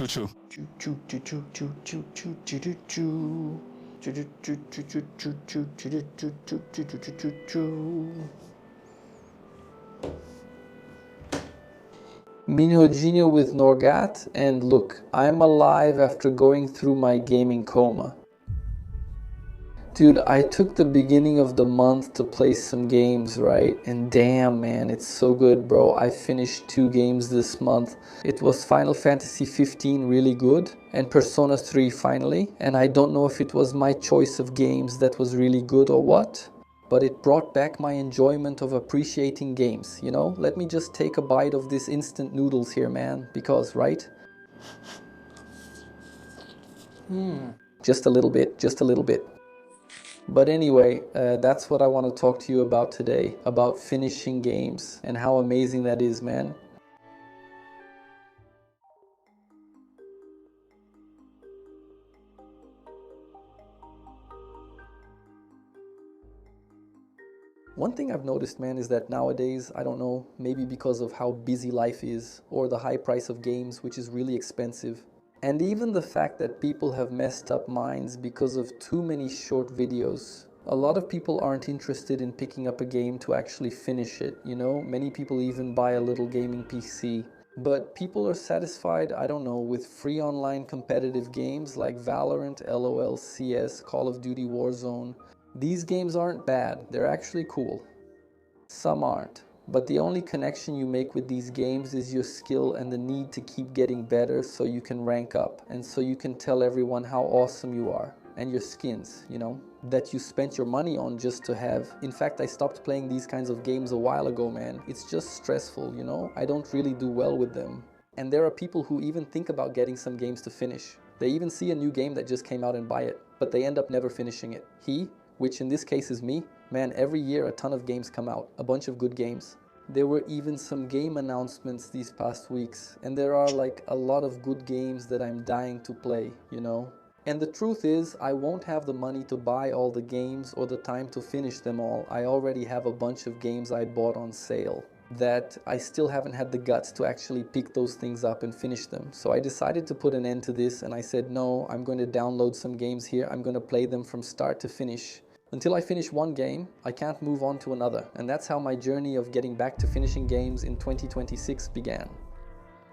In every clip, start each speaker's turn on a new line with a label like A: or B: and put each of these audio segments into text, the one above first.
A: choo choo.
B: Minhojinho with Norgat, and look, I'm alive after going through my gaming coma. Dude, I took the beginning of the month to play some games, right? And damn, man, it's so good, bro. I finished 2 games this month. It was Final Fantasy 15, really good, and Persona 3 finally. And I don't know if it was my choice of games that was really good or what, but it brought back my enjoyment of appreciating games, you know? Let me just take a bite of this instant noodles here, man, because, right? Just a little bit, just a little bit. But anyway, that's what I want to talk to you about today, about finishing games and how amazing that is, man. One thing I've noticed, man, is that nowadays, I don't know, maybe because of how busy life is, or the high price of games, which is really expensive, and even the fact that people have messed up minds because of too many short videos. A lot of people aren't interested in picking up a game to actually finish it, you know? Many people even buy a little gaming PC. But people are satisfied, I don't know, with free online competitive games like Valorant, LOL, CS, Call of Duty Warzone. These games aren't bad, they're actually cool. Some aren't. But the only connection you make with these games is your skill and the need to keep getting better so you can rank up and so you can tell everyone how awesome you are. And your skins, you know, that you spent your money on just to have. In fact, I stopped playing these kinds of games a while ago, man. It's just stressful, you know? I don't really do well with them. And there are people who even think about getting some games to finish. They even see a new game that just came out and buy it, but they end up never finishing it. Which in this case is me, man, every year a ton of games come out, a bunch of good games. There were even some game announcements these past weeks, and there are like a lot of good games that I'm dying to play, you know? And the truth is, I won't have the money to buy all the games or the time to finish them all. I already have a bunch of games I bought on sale that I still haven't had the guts to actually pick those things up and finish them. So I decided to put an end to this, and I said, no, I'm going to download some games here. I'm going to play them from start to finish. Until I finish one game, I can't move on to another. And that's how my journey of getting back to finishing games in 2026 began.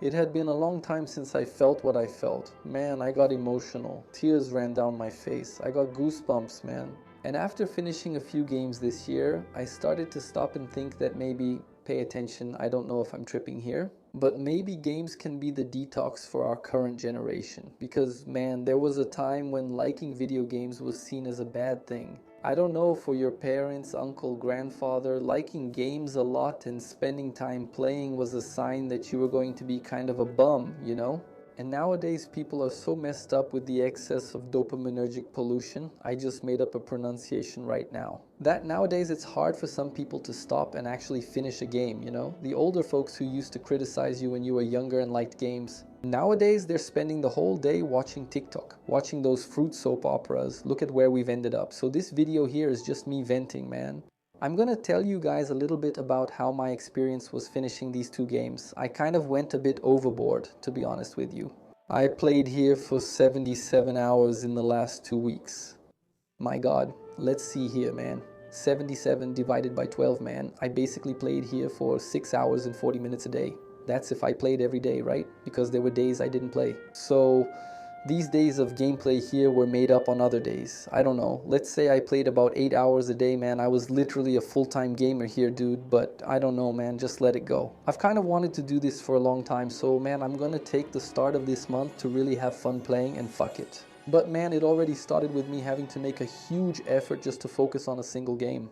B: It had been a long time since I felt what I felt. Man, I got emotional. Tears ran down my face. I got goosebumps, man. And after finishing a few games this year, I started to stop and think that maybe, pay attention, I don't know if I'm tripping here, but maybe games can be the detox for our current generation. Because, man, there was a time when liking video games was seen as a bad thing. I don't know, for your parents, uncle, grandfather, liking games a lot and spending time playing was a sign that you were going to be kind of a bum, you know? And nowadays people are so messed up with the excess of dopaminergic pollution, I just made up a pronunciation right now, that nowadays it's hard for some people to stop and actually finish a game, you know? The older folks who used to criticize you when you were younger and liked games, nowadays they're spending the whole day watching TikTok, watching those fruit soap operas. Look at where we've ended up. So this video here is just me venting, man. I'm gonna tell you guys a little bit about how my experience was finishing these 2 games. I kind of went a bit overboard, to be honest with you. I played here for 77 hours in the last 2 weeks. My god, let's see here, man. 77 divided by 12, man. I basically played here for 6 hours and 40 minutes a day. That's if I played every day, right? Because there were days I didn't play. So these days of gameplay here were made up on other days. I don't know. Let's say I played about 8 hours a day, man. I was literally a full-time gamer here, dude. But I don't know, man. Just let it go. I've kind of wanted to do this for a long time. So, man, I'm gonna take the start of this month to really have fun playing, and fuck it. But, man, it already started with me having to make a huge effort just to focus on a single game.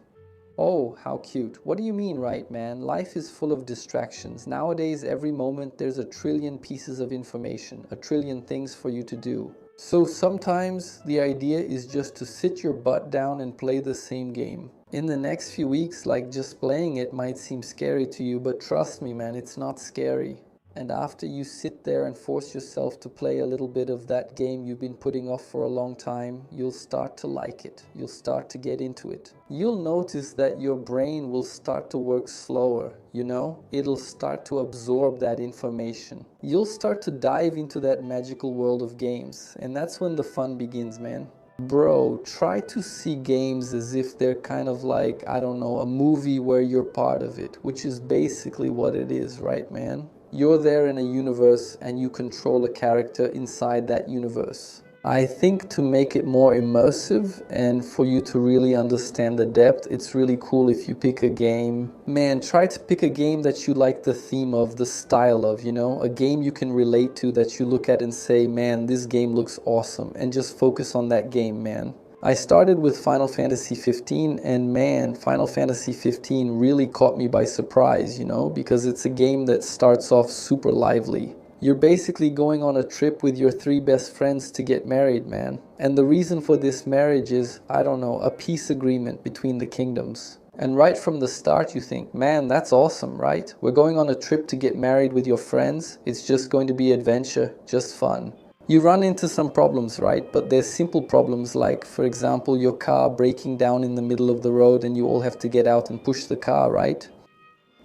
B: Oh, how cute. What do you mean, right, man? Life is full of distractions. Nowadays, every moment there's a trillion pieces of information, a trillion things for you to do. So sometimes the idea is just to sit your butt down and play the same game. In the next few weeks, like, just playing it might seem scary to you, but trust me, man, it's not scary. And after you sit there and force yourself to play a little bit of that game you've been putting off for a long time, you'll start to like it. You'll start to get into it. You'll notice that your brain will start to work slower, you know? It'll start to absorb that information. You'll start to dive into that magical world of games. And that's when the fun begins, man. Bro, try to see games as if they're kind of like, I don't know, a movie where you're part of it, which is basically what it is, right, man? You're there in a universe and you control a character inside that universe. I think to make it more immersive and for you to really understand the depth, it's really cool if you pick a game. Man, try to pick a game that you like the theme of, the style of, you know? A game you can relate to that you look at and say, man, this game looks awesome. And just focus on that game, man. I started with Final Fantasy 15 and man, Final Fantasy 15 really caught me by surprise, you know, because it's a game that starts off super lively. You're basically going on a trip with your 3 best friends to get married, man. And the reason for this marriage is, I don't know, a peace agreement between the kingdoms. And right from the start you think, man, that's awesome, right? We're going on a trip to get married with your friends. It's just going to be adventure, just fun. You run into some problems, right? But there's simple problems like, for example, your car breaking down in the middle of the road and you all have to get out and push the car, right?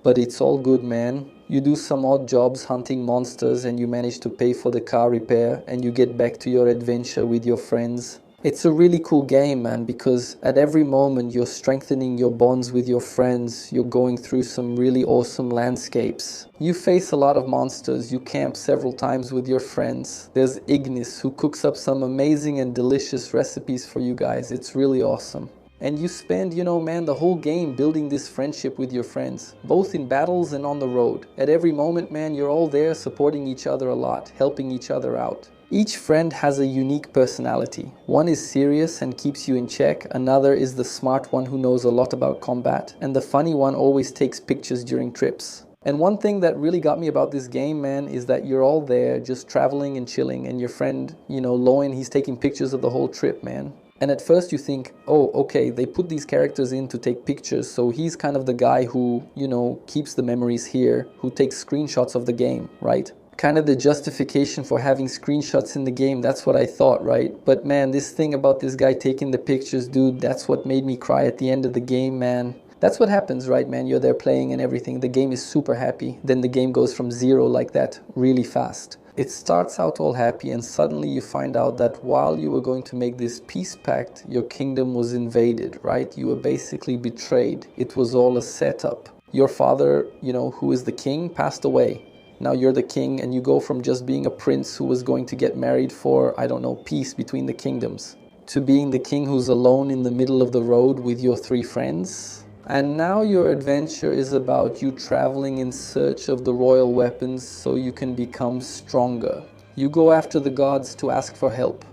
B: But it's all good, man. You do some odd jobs hunting monsters and you manage to pay for the car repair and you get back to your adventure with your friends. It's a really cool game, man, because at every moment you're strengthening your bonds with your friends. You're going through some really awesome landscapes. You face a lot of monsters. You camp several times with your friends. There's Ignis, who cooks up some amazing and delicious recipes for you guys. It's really awesome. And you spend, you know, man, the whole game building this friendship with your friends, both in battles and on the road. At every moment, man, you're all there supporting each other a lot, helping each other out. Each friend has a unique personality. One is serious and keeps you in check. Another is the smart one who knows a lot about combat. And the funny one always takes pictures during trips. And one thing that really got me about this game, man, is that you're all there just traveling and chilling. And your friend, you know, Loin, he's taking pictures of the whole trip, man. And at first you think, oh, okay, they put these characters in to take pictures, so he's kind of the guy who, you know, keeps the memories here, who takes screenshots of the game, right? Kind of the justification for having screenshots in the game, that's what I thought, right? But man, this thing about this guy taking the pictures, dude, that's what made me cry at the end of the game, man. That's what happens, right, man? You're there playing and everything. The game is super happy. Then the game goes from 0 like that really fast. It starts out all happy and suddenly you find out that while you were going to make this peace pact, your kingdom was invaded, right? You were basically betrayed. It was all a setup. Your father, you know, who is the king, passed away. Now you're the king and you go from just being a prince who was going to get married for, I don't know, peace between the kingdoms, to being the king who's alone in the middle of the road with your 3 friends. And now your adventure is about you traveling in search of the royal weapons so you can become stronger. You go after the gods to ask for help.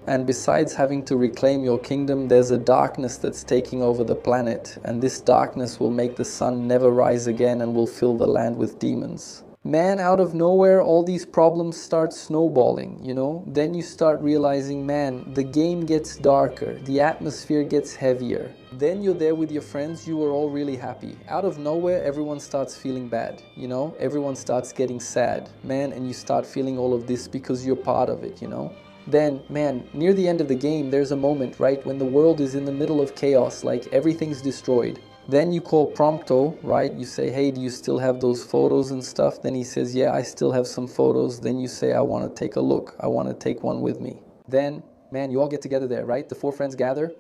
B: And besides having to reclaim your kingdom, there's a darkness that's taking over the planet. And this darkness will make the sun never rise again and will fill the land with demons. Man, out of nowhere, all these problems start snowballing, you know? Then you start realizing, man, the game gets darker, the atmosphere gets heavier. Then you're there with your friends, you were all really happy. Out of nowhere, everyone starts feeling bad, you know? Everyone starts getting sad, man, and you start feeling all of this because you're part of it, you know? Then, man, near the end of the game, there's a moment, right, when the world is in the middle of chaos, like everything's destroyed. Then you call Prompto, right? You say, hey, do you still have those photos and stuff? Then he says, yeah, I still have some photos. Then you say, I want to take a look. I want to take one with me. Then, man, you all get together there, right? The 4 friends gather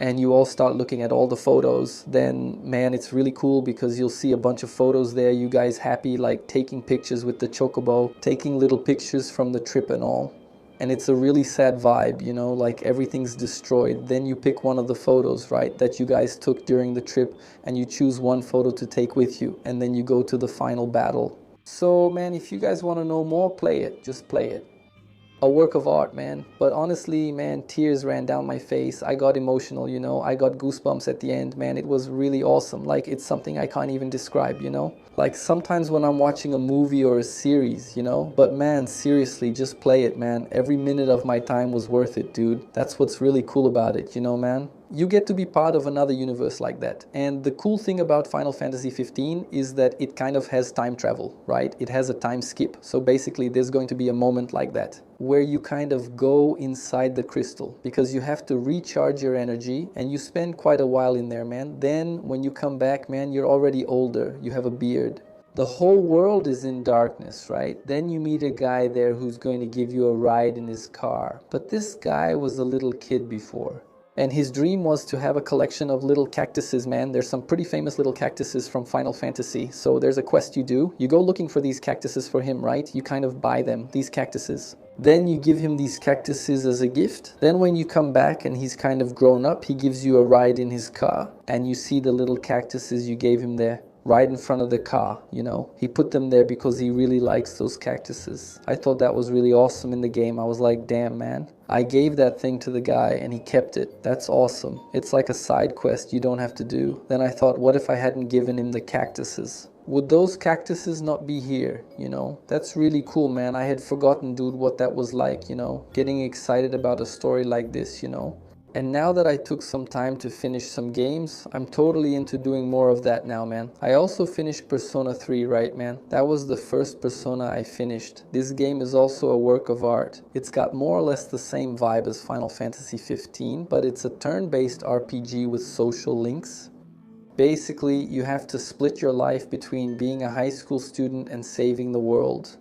B: and you all start looking at all the photos. Then, man, it's really cool because you'll see a bunch of photos there. You guys happy, like taking pictures with the chocobo, taking little pictures from the trip and all. And it's a really sad vibe, you know, like everything's destroyed. Then you pick one of the photos, right, that you guys took during the trip and you choose one photo to take with you. And then you go to the final battle. So, man, if you guys want to know more, play it. Just play it. A work of art, man. But honestly, man, tears ran down my face. I got emotional, you know. I got goosebumps at the end, man. It was really awesome. Like, it's something I can't even describe, you know. Like, sometimes when I'm watching a movie or a series, you know. But man, seriously, just play it, man. Every minute of my time was worth it, dude. That's what's really cool about it, you know, man. you get to be part of another universe like that. And the cool thing about Final Fantasy 15 is that it kind of has time travel, right? It has a time skip. So basically there's going to be a moment like that where you kind of go inside the crystal because you have to recharge your energy and you spend quite a while in there, man. Then when you come back, man, you're already older. You have a beard. The whole world is in darkness, right? Then you meet a guy there who's going to give you a ride in his car. But this guy was a little kid before. And his dream was to have a collection of little cactuses, man. There's some pretty famous little cactuses from Final Fantasy. So there's a quest you do. You go looking for these cactuses for him, right? You kind of buy them, these cactuses. Then you give him these cactuses as a gift. Then when you come back and he's kind of grown up, he gives you a ride in his car. And you see the little cactuses you gave him there, right in front of the car, you know. He put them there because he really likes those cactuses. I thought that was really awesome in the game. I was like, damn, man. I gave that thing to the guy and he kept it. That's awesome. It's like a side quest you don't have to do. Then I thought, what if I hadn't given him the cactuses? Would those cactuses not be here, you know? That's really cool, man. I had forgotten, dude, what that was like, you know? Getting excited about a story like this, you know? And now that I took some time to finish some games, I'm totally into doing more of that now, man. I also finished Persona 3, right, man? That was the first Persona I finished. This game is also a work of art. It's got more or less the same vibe as Final Fantasy 15, but it's a turn-based RPG with social links. Basically, you have to split your life between being a high school student and saving the world.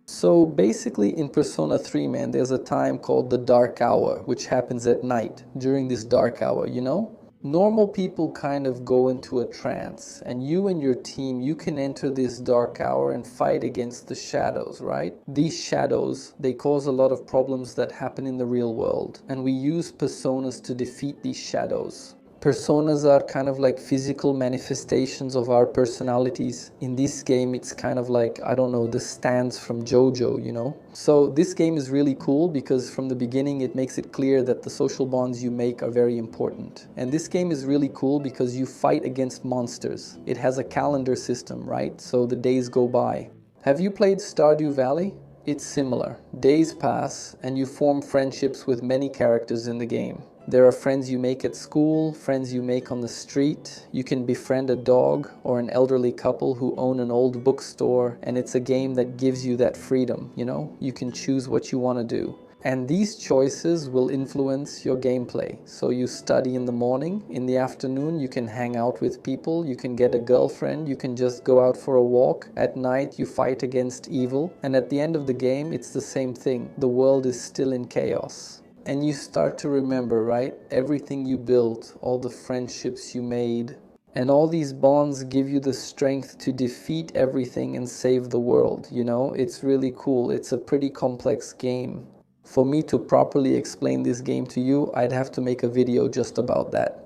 B: So basically in Persona 3, man, there's a time called the dark hour, which happens at night during this dark hour, you know? Normal people kind of go into a trance, and you and your team, you can enter this dark hour and fight against the shadows, right? These shadows, they cause a lot of problems that happen in the real world, and we use personas to defeat these shadows. Personas are kind of like physical manifestations of our personalities. In this game, it's kind of like, I don't know, the stands from JoJo, you know? So this game is really cool because from the beginning, it makes it clear that the social bonds you make are very important. And this game is really cool because you fight against monsters. It has a calendar system, right? So the days go by. Have you played Stardew Valley? It's similar. Days pass and you form friendships with many characters in the game. There are friends you make at school, friends you make on the street. You can befriend a dog or an elderly couple who own an old bookstore, and it's a game that gives you that freedom, you know? You can choose what you want to do. And these choices will influence your gameplay. So you study in the morning, in the afternoon you can hang out with people, you can get a girlfriend, you can just go out for a walk. At night you fight against evil, and at the end of the game it's the same thing. The world is still in chaos. And you start to remember, right? Everything you built, all the friendships you made, and all these bonds give you the strength to defeat everything and save the world, you know? It's really cool. It's a pretty complex game. For me to properly explain this game to you, I'd have to make a video just about that.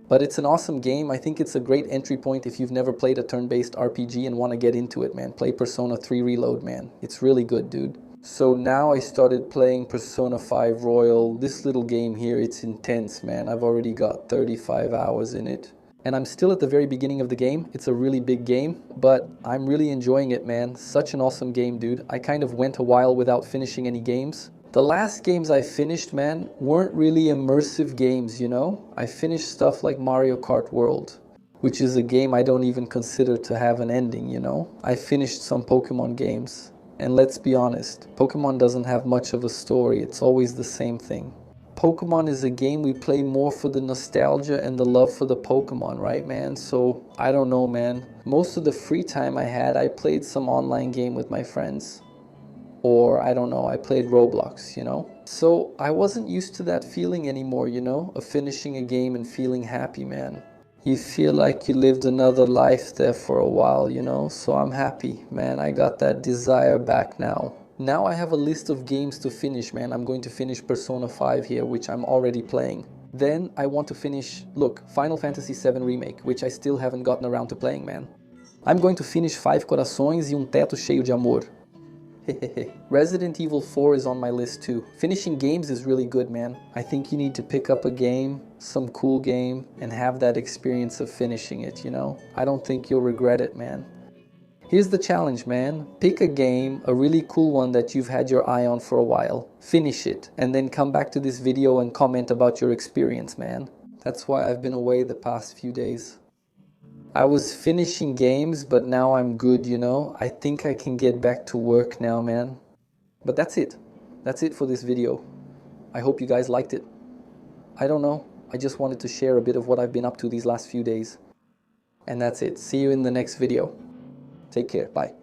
B: But it's an awesome game. I think it's a great entry point if you've never played a turn-based RPG and want to get into it, man. Play Persona 3 Reload, man. It's really good, dude. So now I started playing Persona 5 Royal. This little game here, it's intense, man. I've already got 35 hours in it. And I'm still at the very beginning of the game. It's a really big game, but I'm really enjoying it, man. Such an awesome game, dude. I kind of went a while without finishing any games. The last games I finished, man, weren't really immersive games, you know? I finished stuff like Mario Kart World, which is a game I don't even consider to have an ending, you know? I finished some Pokemon games. And let's be honest, Pokemon doesn't have much of a story. It's always the same thing. Pokemon is a game we play more for the nostalgia and the love for the Pokemon, right, man? So, I don't know, man. Most of the free time I had, I played some online game with my friends. Or, I don't know, I played Roblox, you know? So, I wasn't used to that feeling anymore, you know? Of finishing a game and feeling happy, man. You feel like you lived another life there for a while, you know? So I'm happy, man. I got that desire back now. Now I have a list of games to finish, man. I'm going to finish Persona 5 here, which I'm already playing. Then I want to finish, look, Final Fantasy 7 Remake, which I still haven't gotten around to playing, man. I'm going to finish 5 Corações e Teto Cheio de Amor. Resident Evil 4 is on my list too. Finishing games is really good, man. I think you need to pick up a game, some cool game, and have that experience of finishing it, you know? I don't think you'll regret it, man. Here's the challenge, man. Pick a game, a really cool one that you've had your eye on for a while. Finish it, and then come back to this video and comment about your experience, man. That's why I've been away the past few days. I was finishing games, but now I'm good, you know? I think I can get back to work now, man. But that's it. That's it for this video. I hope you guys liked it. I don't know. I just wanted to share a bit of what I've been up to these last few days. And that's it. See you in the next video. Take care. Bye.